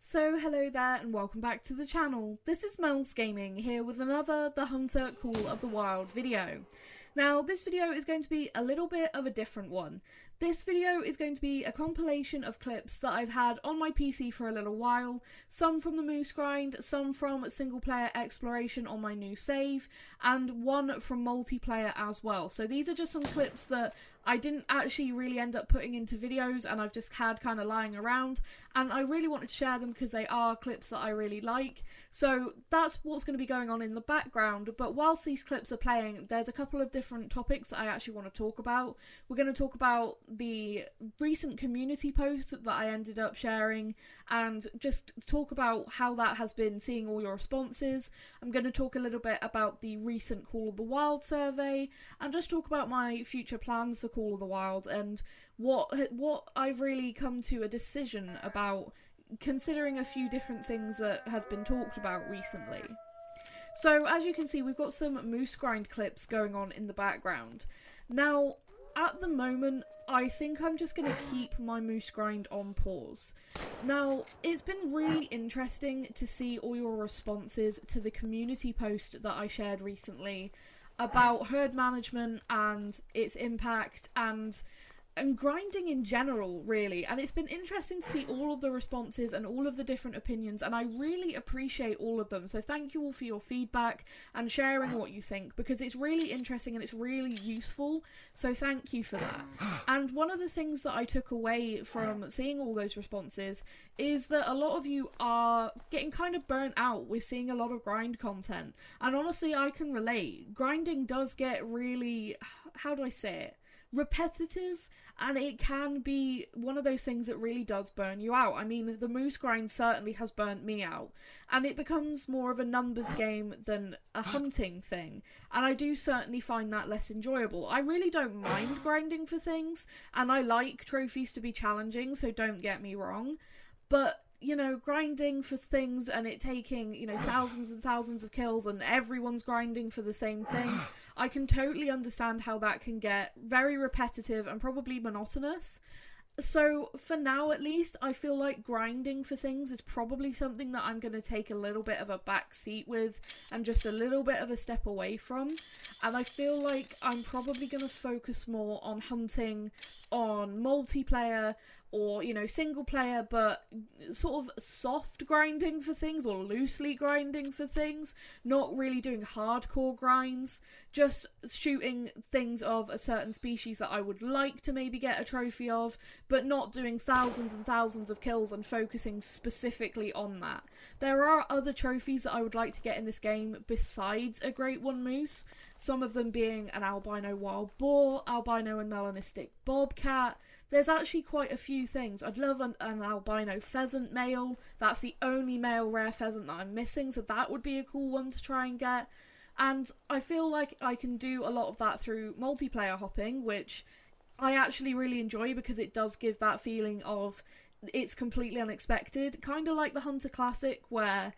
So hello there and welcome back to the channel. This is Mel's Gaming here with another The Hunter Call of the Wild video. Now this video is going to be a little bit of a different one. This video is going to be a compilation of clips that I've had on my PC for a little while, some from the Moose Grind, some from single player exploration on my new save, and one from multiplayer as well. So these are just some clips that I didn't actually really end up putting into videos and I've just had kind of lying around, and I really wanted to share them because they are clips that I really like. So that's what's going to be going on in the background, but whilst these clips are playing, there's a couple of different topics that I actually want to talk about. We're going to talk about the recent community post that I ended up sharing and just talk about how that has been, seeing all your responses. I'm going to talk a little bit about the recent Call of the Wild survey and just talk about my future plans for Call of the Wild and what I've really come to a decision about, considering a few different things that have been talked about recently. So as you can see, we've got some Moose Grind clips going on in the background. Now at the moment I think I'm just going to keep my Moose Grind on pause. Now, it's been really interesting to see all your responses to the community post that I shared recently about herd management and its impact and grinding in general, really. And it's been interesting to see all of the responses and all of the different opinions, and I really appreciate all of them. So thank you all for your feedback and sharing what you think, because it's really interesting and it's really useful. So thank you for that. And one of the things that I took away from seeing all those responses is that a lot of you are getting kind of burnt out with seeing a lot of grind content. And honestly, I can relate. Grinding does get really, how do I say it, repetitive, and it can be one of those things that really does burn you out. I mean, the Moose Grind certainly has burnt me out, and it becomes more of a numbers game than a hunting thing, and I do certainly find that less enjoyable. I really don't mind grinding for things, and I like trophies to be challenging, so don't get me wrong, but you know, grinding for things and it taking, you know, thousands and thousands of kills and everyone's grinding for the same thing, I can totally understand how that can get very repetitive and probably monotonous. So for now at least, I feel like grinding for things is probably something that I'm going to take a little bit of a back seat with and just a little bit of a step away from. And I feel like I'm probably going to focus more on hunting, on multiplayer, or, you know, single player, but sort of soft grinding for things or loosely grinding for things, not really doing hardcore grinds, just shooting things of a certain species that I would like to maybe get a trophy of, but not doing thousands and thousands of kills and focusing specifically on that. There are other trophies that I would like to get in this game besides a Great One Moose, some of them being an albino wild boar, albino and melanistic bobcat. There's actually quite a few things. I'd love an albino pheasant male. That's the only male rare pheasant that I'm missing, so that would be a cool one to try and get. And I feel like I can do a lot of that through multiplayer hopping, which I actually really enjoy because it does give that feeling of it's completely unexpected. Kind of like the Hunter Classic, where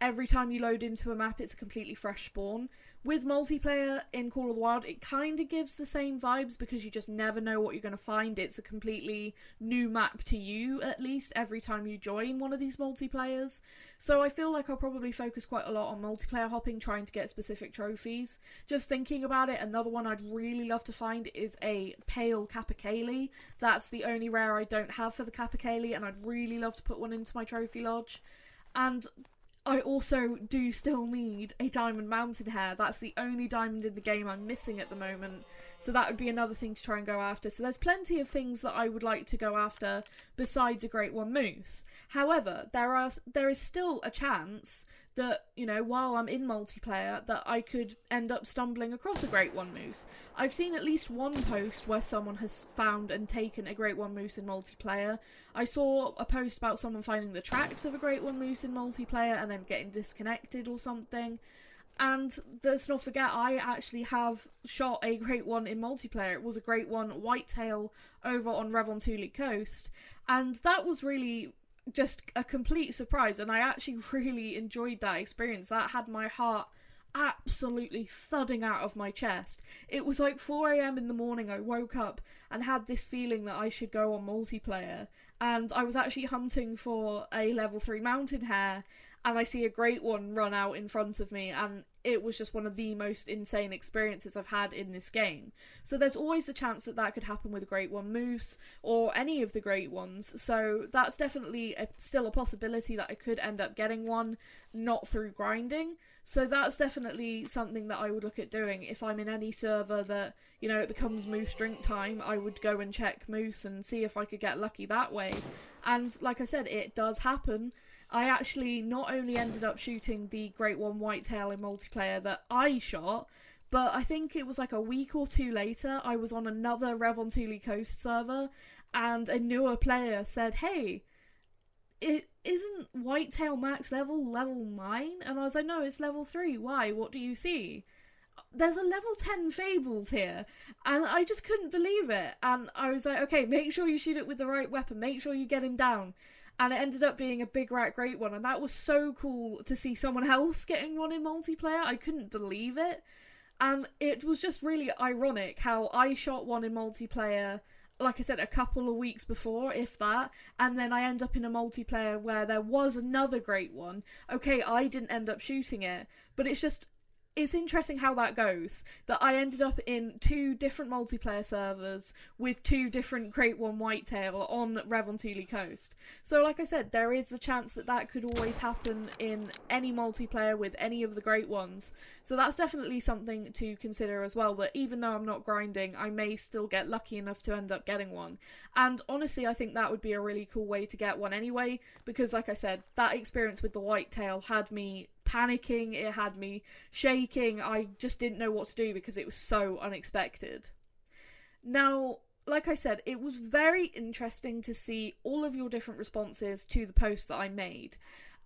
every time you load into a map it's a completely fresh spawn. With multiplayer in Call of the Wild, it kind of gives the same vibes because you just never know what you're going to find. It's a completely new map to you, at least, every time you join one of these multiplayers. So I feel like I'll probably focus quite a lot on multiplayer hopping, trying to get specific trophies. Just thinking about it, another one I'd really love to find is a pale capercaillie. That's the only rare I don't have for the capercaillie, and I'd really love to put one into my trophy lodge. And I also do still need a diamond mountain hare. That's the only diamond in the game I'm missing at the moment, so that would be another thing to try and go after. So there's plenty of things that I would like to go after besides a Great One Moose. However, there is still a chance that, you know, while I'm in multiplayer, that I could end up stumbling across a Great One Moose. I've seen at least one post where someone has found and taken a Great One Moose in multiplayer. I saw a post about someone finding the tracks of a Great One Moose in multiplayer and then getting disconnected or something. And let's not forget, I actually have shot a Great One in multiplayer. It was a Great One Whitetail over on Revontuli Coast, and that was really just a complete surprise, and I actually really enjoyed that experience. That had my heart absolutely thudding out of my chest. It was like 4 a.m. in the morning. I woke up and had this feeling that I should go on multiplayer, and I was actually hunting for a level 3 mountain hare, and I see a great one run out in front of me, and it was just one of the most insane experiences I've had in this game. So there's always the chance that that could happen with a great one moose, or any of the great ones, so that's definitely still a possibility that I could end up getting one, not through grinding. So that's definitely something that I would look at doing. If I'm in any server that, you know, it becomes moose drink time, I would go and check moose and see if I could get lucky that way. And like I said, it does happen. I actually not only ended up shooting the Great One Whitetail in multiplayer that I shot, but I think it was like a week or two later, I was on another Revontuli Coast server, and a newer player said, "Hey, it isn't Whitetail max level 9?" And I was like, "No, it's level 3. Why? What do you see?" "There's a level 10 Fabled here." And I just couldn't believe it. And I was like, "Okay, make sure you shoot it with the right weapon. Make sure you get him down." And it ended up being a big rat great one. And that was so cool to see someone else getting one in multiplayer. I couldn't believe it. And it was just really ironic how I shot one in multiplayer, like I said, a couple of weeks before, if that, and then I end up in a multiplayer where there was another great one. Okay, I didn't end up shooting it, but it's interesting how that goes, that I ended up in 2 different multiplayer servers with 2 different Great One Whitetail on Revontuli Coast. So like I said, there is the chance that that could always happen in any multiplayer with any of the great ones. So that's definitely something to consider as well, that even though I'm not grinding, I may still get lucky enough to end up getting one. And honestly, I think that would be a really cool way to get one anyway, because like I said, that experience with the Whitetail had me panicking, it had me shaking, I just didn't know what to do because it was so unexpected. Now, like I said, it was very interesting to see all of your different responses to the post that I made,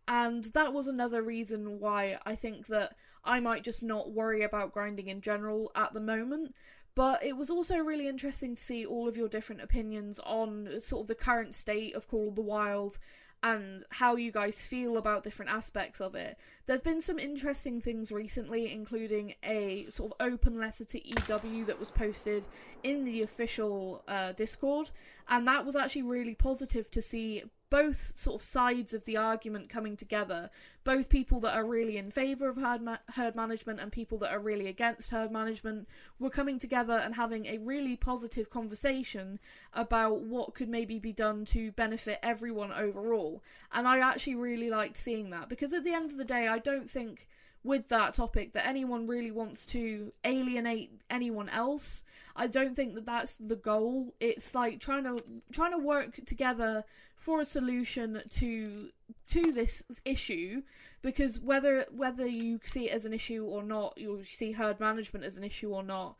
and that was another reason why I think that I might just not worry about grinding in general at the moment. But it was also really interesting to see all of your different opinions on sort of the current state of Call of the Wild and how you guys feel about different aspects of it. There's been some interesting things recently, including a sort of open letter to EW that was posted in the official Discord, and that was actually really positive to see both sort of sides of the argument coming together, both people that are really in favour of herd management and people that are really against herd management were coming together and having a really positive conversation about what could maybe be done to benefit everyone overall. And I actually really liked seeing that, because at the end of the day, I don't think with that topic that anyone really wants to alienate anyone else. I don't think that that's the goal. It's like trying to work together for a solution to this issue, because whether you see it as an issue or not, you see herd management as an issue or not,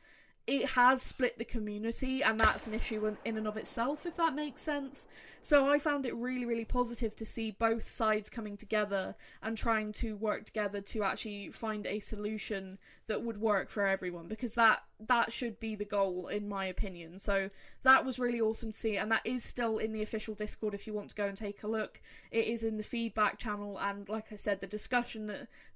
it has split the community, and that's an issue in and of itself, if that makes sense. So I found it really, really positive to see both sides coming together and trying to work together to actually find a solution that would work for everyone, because that should be the goal, in my opinion. So that was really awesome to see, and that is still in the official Discord if you want to go and take a look. It is in the feedback channel, and like I said, the discussion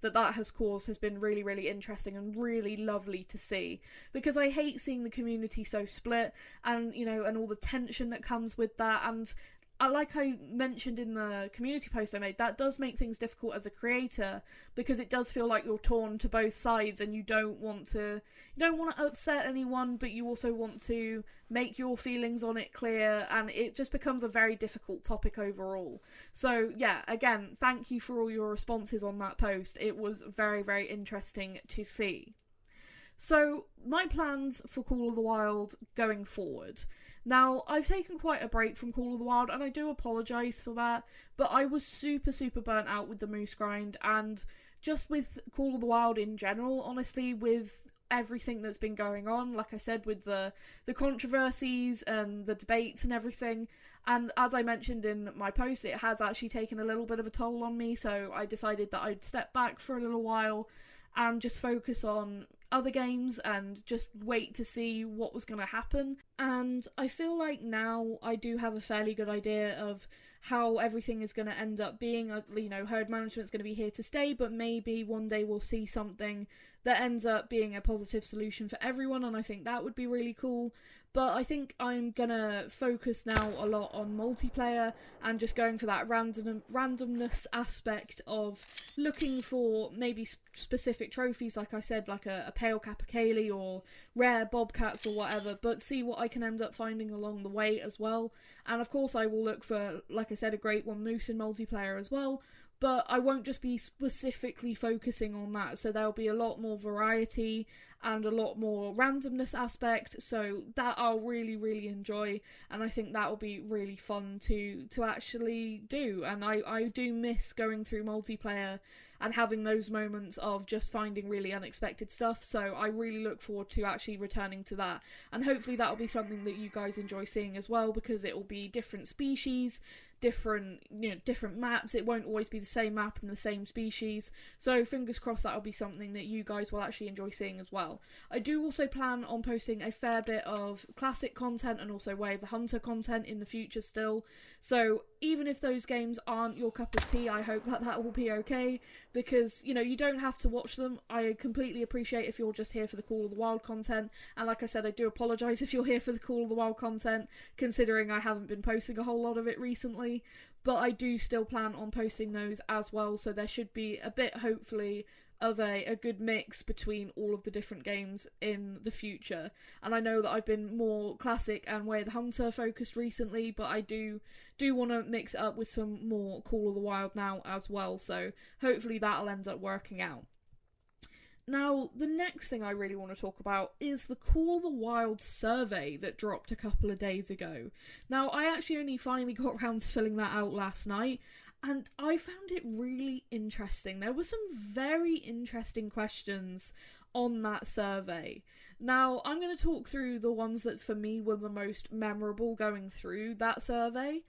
that has caused has been really, really interesting and really lovely to see, because I hate seeing the community so split, and and all the tension that comes with that. And like I mentioned in the community post I made, that does make things difficult as a creator, because it does feel like you're torn to both sides, and you don't want to upset anyone, but you also want to make your feelings on it clear, and it just becomes a very difficult topic overall. So yeah, again, thank you for all your responses on that post. It was very, very interesting to see. So, my plans for Call of the Wild going forward. Now, I've taken quite a break from Call of the Wild, and I do apologise for that, but I was super, super burnt out with the moose grind, and just with Call of the Wild in general, honestly, with everything that's been going on, like I said, with the controversies and the debates and everything. And as I mentioned in my post, it has actually taken a little bit of a toll on me, so I decided that I'd step back for a little while and just focus on other games and just wait to see what was going to happen. And I feel like now I do have a fairly good idea of how everything is going to end up being. You know, herd management's going to be here to stay, but maybe one day we'll see something that ends up being a positive solution for everyone, and I think that would be really cool. But I think I'm gonna focus now a lot on multiplayer and just going for that randomness aspect of looking for maybe specific trophies, like I said, like a pale capercaillie or rare bobcats or whatever, but see what I can end up finding along the way as well. And of course I will look for, like I said, a great one moose in multiplayer as well. But I won't just be specifically focusing on that, so there'll be a lot more variety and a lot more randomness aspect, so that I'll really, really enjoy, and I think that will be really fun to actually do. And I do miss going through multiplayer and having those moments of just finding really unexpected stuff, so I really look forward to actually returning to that. And hopefully that'll be something that you guys enjoy seeing as well, because it will be different species, different maps. It won't always be the same map and the same species, so fingers crossed that'll be something that you guys will actually enjoy seeing as well. I do also plan on posting a fair bit of classic content and also Way of the Hunter content in the future still, so even if those games aren't your cup of tea, I hope that will be okay, because, you know, you don't have to watch them. I completely appreciate if you're just here for the Call of the Wild content, and like I said, I do apologise if you're here for the Call of the Wild content, considering I haven't been posting a whole lot of it recently, but I do still plan on posting those as well, so there should be a bit, hopefully, of a good mix between all of the different games in the future. And I know that I've been more classic and Way of the Hunter focused recently, but I do want to mix it up with some more Call of the Wild now as well, so hopefully that'll end up working out. Now, the next thing I really want to talk about is the Call of the Wild survey that dropped a couple of days ago. Now, I actually only finally got around to filling that out last night, and I found it really interesting. There were some very interesting questions on that survey. Now, I'm going to talk through the ones that for me were the most memorable going through that survey,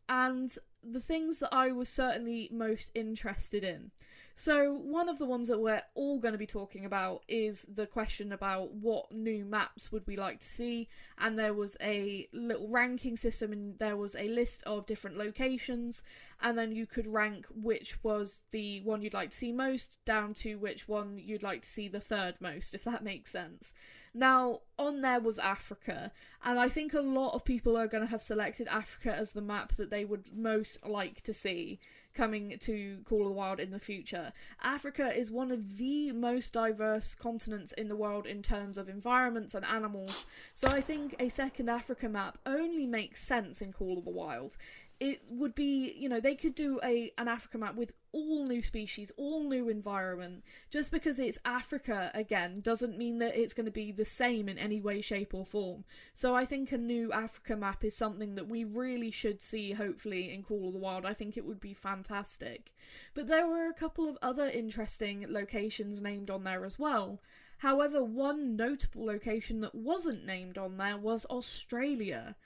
and the things that I was certainly most interested in. So one of the ones that we're all going to be talking about is the question about what new maps would we like to see, and there was a little ranking system and there was a list of different locations, and then you could rank which was the one you'd like to see most down to which one you'd like to see the third most, if that makes sense. Now, on there was Africa, and I think a lot of people are going to have selected Africa as the map that they would most like to see coming to Call of the Wild in the future. Africa is one of the most diverse continents in the world in terms of environments and animals, so I think a second Africa map only makes sense in Call of the Wild. It would be, you know, they could do an Africa map with all new species, all new environment. Just because it's Africa, again, doesn't mean that it's going to be the same in any way, shape or form. So I think a new Africa map is something that we really should see, hopefully, in Call of the Wild. I think it would be fantastic. But there were a couple of other interesting locations named on there as well. However, one notable location that wasn't named on there was Australia.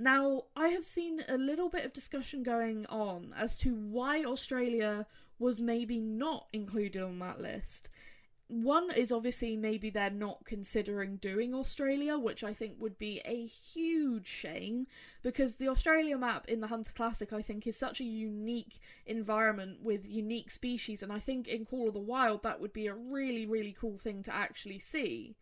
Now, I have seen a little bit of discussion going on as to why Australia was maybe not included on that list. One is obviously maybe they're not considering doing Australia, which I think would be a huge shame, because the Australia map in the Hunter Classic I think is such a unique environment with unique species, and I think in Call of the Wild that would be a really, really cool thing to actually see.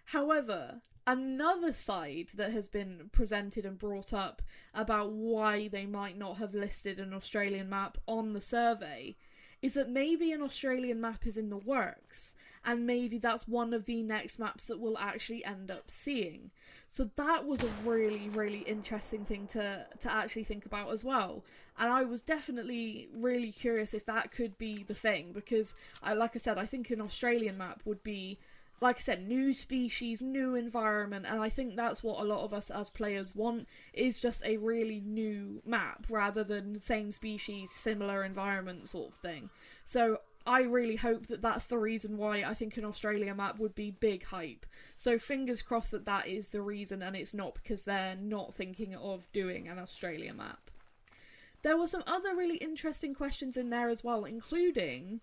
However, another side that has been presented and brought up about why they might not have listed an Australian map on the survey is that maybe an Australian map is in the works, and maybe that's one of the next maps that we'll actually end up seeing. So that was a really, really interesting thing to actually think about as well. And I was definitely really curious if that could be the thing, because, like I said, I think an Australian map would be, like I said, new species, new environment, and I think that's what a lot of us as players want, is just a really new map, rather than same species, similar environment sort of thing. So I really hope that that's the reason why I think an Australia map would be big hype. So fingers crossed that that is the reason, and it's not because they're not thinking of doing an Australia map. There were some other really interesting questions in there as well, including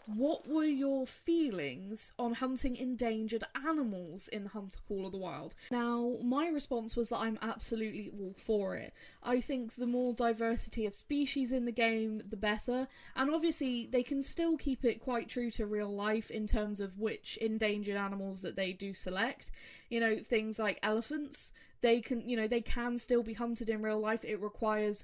what were your feelings on hunting endangered animals in Hunter Call of the Wild? Now, my response was that I'm absolutely all for it. I think the more diversity of species in the game, the better, and obviously they can still keep it quite true to real life in terms of which endangered animals that they do select. You know, things like elephants, they can still be hunted in real life. It requires,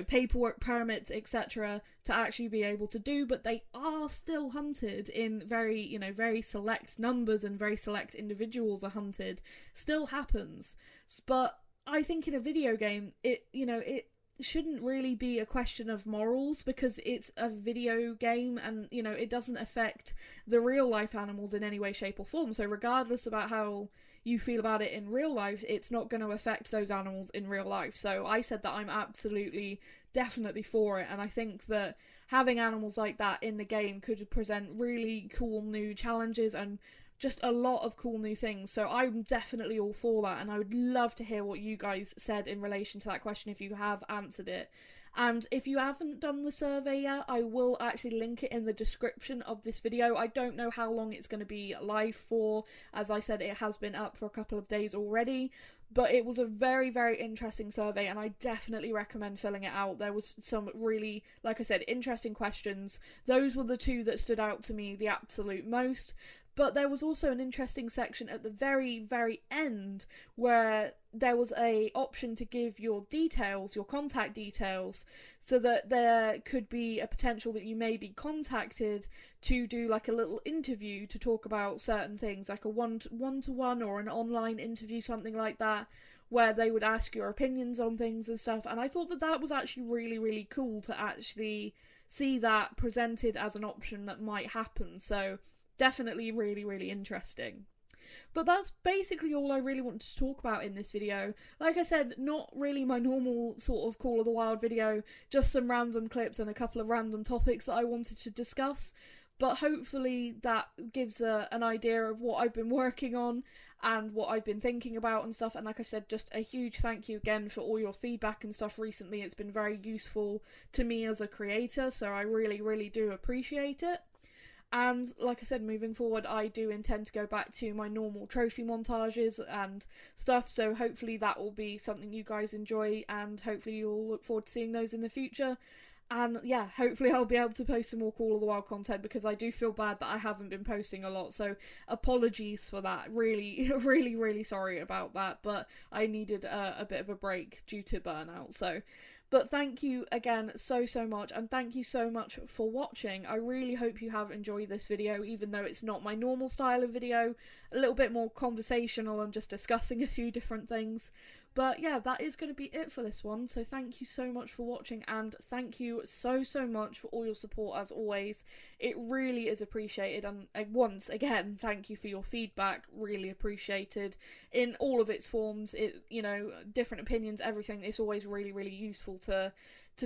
paperwork, permits, etc. to actually be able to do, but they are still hunted in very select numbers, and very select individuals are hunted. Still happens. But I think in a video game, it shouldn't really be a question of morals, because it's a video game and, it doesn't affect the real life animals in any way, shape or form. So regardless about how you feel about it in real life, it's not going to affect those animals in real life. So I said that I'm absolutely, definitely for it, and I think that having animals like that in the game could present really cool new challenges and just a lot of cool new things. So I'm definitely all for that, and I would love to hear what you guys said in relation to that question if you have answered it. And if you haven't done the survey yet, I will actually link it in the description of this video. I don't know how long it's going to be live for. As I said, it has been up for a couple of days already, but it was a very, very interesting survey, and I definitely recommend filling it out. There was some really, like I said, interesting questions. Those were the two that stood out to me the absolute most. But there was also an interesting section at the very, very end where there was a option to give your details, your contact details, so that there could be a potential that you may be contacted to do like a little interview to talk about certain things, like a one-to-one or an online interview, something like that, where they would ask your opinions on things and stuff. And I thought that that was actually really, really cool to actually see that presented as an option that might happen. So definitely really, really interesting. But that's basically all I really wanted to talk about in this video. Like I said, not really my normal sort of Call of the Wild video, just some random clips and a couple of random topics that I wanted to discuss. But hopefully that gives an idea of what I've been working on and what I've been thinking about and stuff. And like I said, just a huge thank you again for all your feedback and stuff recently. It's been very useful to me as a creator, so I really, really do appreciate it. And like I said, moving forward, I do intend to go back to my normal trophy montages and stuff, so hopefully that will be something you guys enjoy, and hopefully you'll look forward to seeing those in the future. And yeah, hopefully I'll be able to post some more Call of the Wild content, because I do feel bad that I haven't been posting a lot, so apologies for that. Really, really, really sorry about that, but I needed a bit of a break due to burnout, so... But thank you again so much, and thank you so much for watching. I really hope you have enjoyed this video, even though it's not my normal style of video, a little bit more conversational and just discussing a few different things. But yeah, that is going to be it for this one, so thank you so much for watching, and thank you so much for all your support as always. It really is appreciated, and once again, thank you for your feedback, really appreciated in all of its forms. It, different opinions, everything. It's always really, really useful to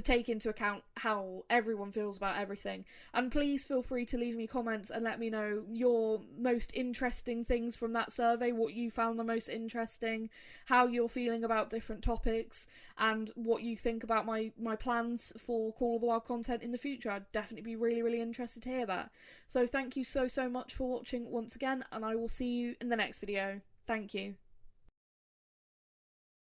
take into account how everyone feels about everything. And please feel free to leave me comments and let me know your most interesting things from that survey, what you found the most interesting, how you're feeling about different topics, and what you think about my plans for Call of the Wild content in the future. I'd definitely be really, really interested to hear that. So thank you so much for watching once again, and I will see you in the next video. Thank you.